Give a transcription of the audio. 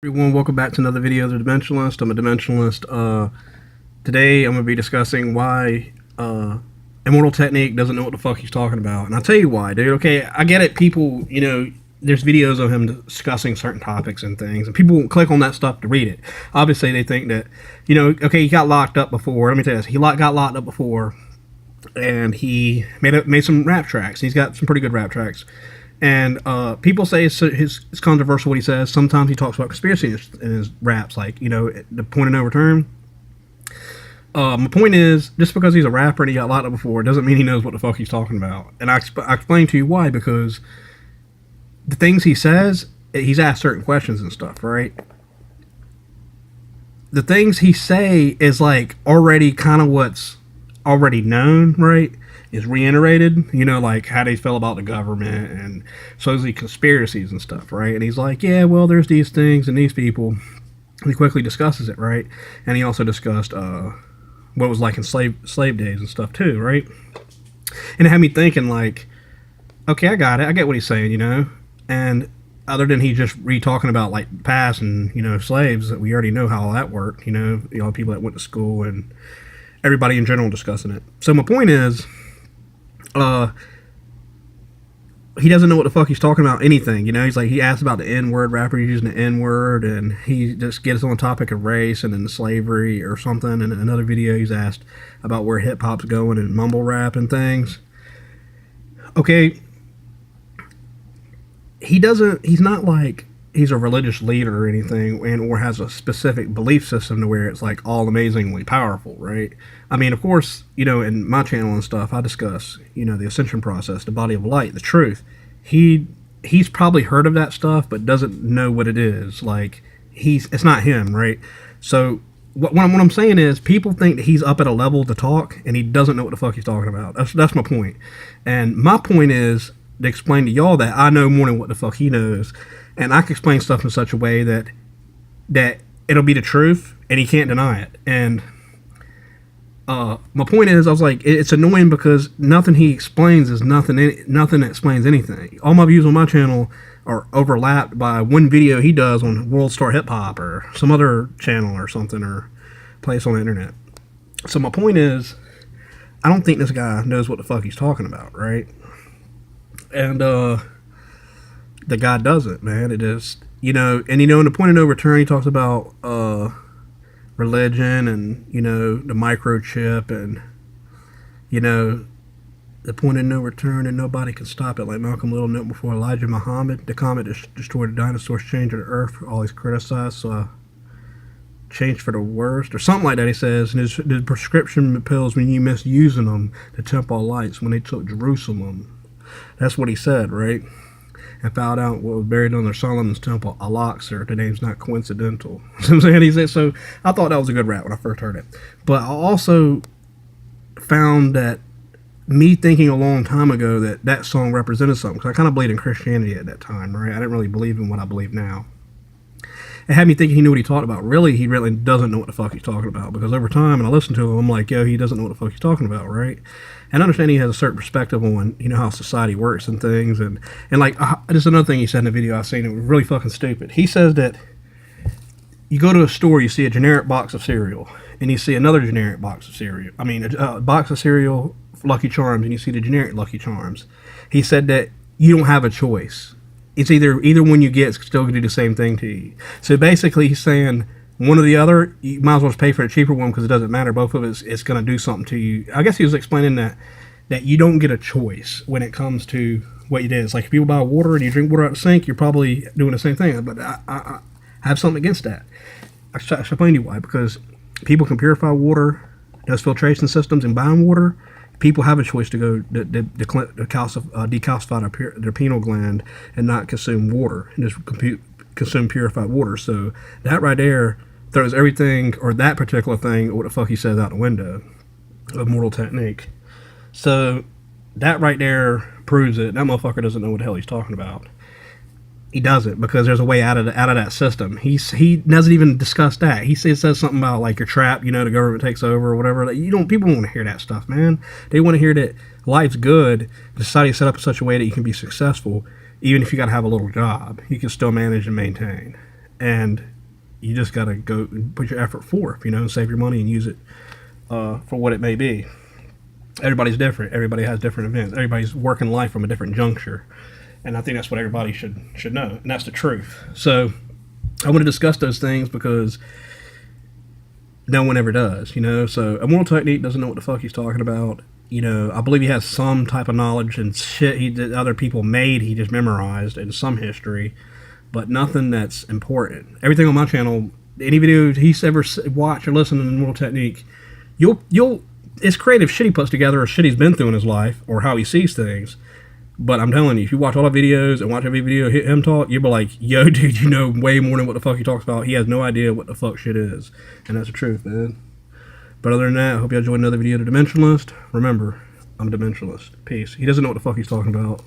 Everyone, welcome back to another video of the Dimensionalist. I'm a Dimensionalist. Today I'm going to be discussing why Immortal Technique doesn't know what the fuck he's talking about. And I'll tell you why, dude. Okay, I get it. People, there's videos of him discussing certain topics and things, and people won't click on that stuff to read it. Obviously, they think that, okay, he got locked up before. Let me tell you this. He got locked up before, and he made some rap tracks. He's got some pretty good rap tracks. And people say it's controversial what he says. Sometimes he talks about conspiracy in his raps, like, the point of no return. My point is, just because he's a rapper and he got locked up before, doesn't mean he knows what the fuck he's talking about. And I explain to you why, because the things he says, he's asked certain questions and stuff, right? The things he say is like already kind of what's already known, right? Is reiterated, like how they feel about the government and supposedly conspiracies and stuff, right? And he's like, yeah, well, there's these things and these people. And he quickly discusses it, right? And he also discussed what it was like in slave days and stuff too, right? And it had me thinking, like, okay, I got it. I get what he's saying, And other than he just re-talking about like past and slaves, that we already know how all that worked, people that went to school and everybody in general discussing it. So my point is, he doesn't know what the fuck he's talking about anything, He's like, he asked about the N-word, rapper using the N-word, and he just gets on the topic of race and then slavery or something. And in another video, he's asked about where hip-hop's going and mumble rap and things. Okay, he's not like he's a religious leader or anything, or has a specific belief system to where it's like all amazingly powerful, right? I mean, of course, in my channel and stuff, I discuss, the ascension process, the body of light, the truth. He's probably heard of that stuff, but doesn't know what it is. Like, it's not him, right? So what I'm saying is, people think that he's up at a level to talk, and he doesn't know what the fuck he's talking about. That's my point. And my point is to explain to y'all that I know more than what the fuck he knows. And I can explain stuff in such a way that it'll be the truth, and he can't deny it. And my point is, I was like, it's annoying because nothing he explains is nothing that explains anything. All my views on my channel are overlapped by one video he does on World Star Hip Hop or some other channel or something, or place on the internet. So my point is, I don't think this guy knows what the fuck he's talking about, right? And the guy doesn't, man. It just, in the point of no return, he talks about religion and, the microchip and, the point of no return and nobody can stop it. Like Malcolm Little note before Elijah Muhammad, the comet destroyed the dinosaurs, changed the earth, always criticized, so changed for the worst, or something like that. He says, and the prescription pills when you misusing them, the temple lights when they took Jerusalem. That's what he said, right? And found out what was buried under Solomon's temple, Al-Aqsa. The name's not coincidental. You know what I'm saying? He said, so I thought that was a good rap when I first heard it. But I also found that me thinking a long time ago that song represented something, because I kind of believed in Christianity at that time, right? I didn't really believe in what I believe now. It had me thinking he knew what he talked about. Really, he really doesn't know what the fuck he's talking about, because over time, and I listen to him, I'm like, yo, he doesn't know what the fuck he's talking about, right? And I understand he has a certain perspective on, how society works and things, and like, just another thing he said in the video I seen, it was really fucking stupid. He says that you go to a store, you see a generic box of cereal, and you see another generic box of cereal. I mean, a box of cereal, Lucky Charms, and you see the generic Lucky Charms. He said that you don't have a choice. It's either one you get is still going to do the same thing to you. So basically, he's saying one or the other, you might as well just pay for the cheaper one because it doesn't matter. Both of it's going to do something to you. I guess he was explaining that you don't get a choice when it comes to what it is. Like, if people buy water and you drink water out of the sink, you're probably doing the same thing. But I have something against that. I should explain to you why. Because people can purify water, does filtration systems, and buying water. People have a choice to go decalcify their pineal gland and not consume water and just consume purified water. So that right there throws everything, or that particular thing, or what the fuck he says, out the window of Immortal Technique. So that right there proves it. That motherfucker doesn't know what the hell he's talking about. He doesn't, because there's a way out of that system. He doesn't even discuss that. He says something about like you're trapped, the government takes over or whatever. People don't want to hear that stuff, man. They want to hear that life's good. Society is set up in such a way that you can be successful, even if you got to have a little job. You can still manage and maintain. and you just got to go and put your effort forth, you know, and save your money and use it for what it may be. Everybody's different. Everybody has different events. Everybody's working life from a different juncture, and I think that's what everybody should know, and that's the truth. So I want to discuss those things because no one ever does, you know. So Immortal Technique doesn't know what the fuck he's talking about. You know, I believe he has some type of knowledge and shit that other people made, he just memorized, and some history, but nothing that's important. Everything on my channel, any video he's ever watched or listened to Immortal Technique, you'll it's creative shit he puts together or shit he's been through in his life or how he sees things. But I'm telling you, if you watch all the videos and watch every video him talk, you'll be like, yo, dude, you know way more than what the fuck he talks about. He has no idea what the fuck shit is. And that's the truth, man. But other than that, I hope you enjoyed another video of the Dimensionalist. Remember, I'm a Dimensionalist. Peace. He doesn't know what the fuck he's talking about.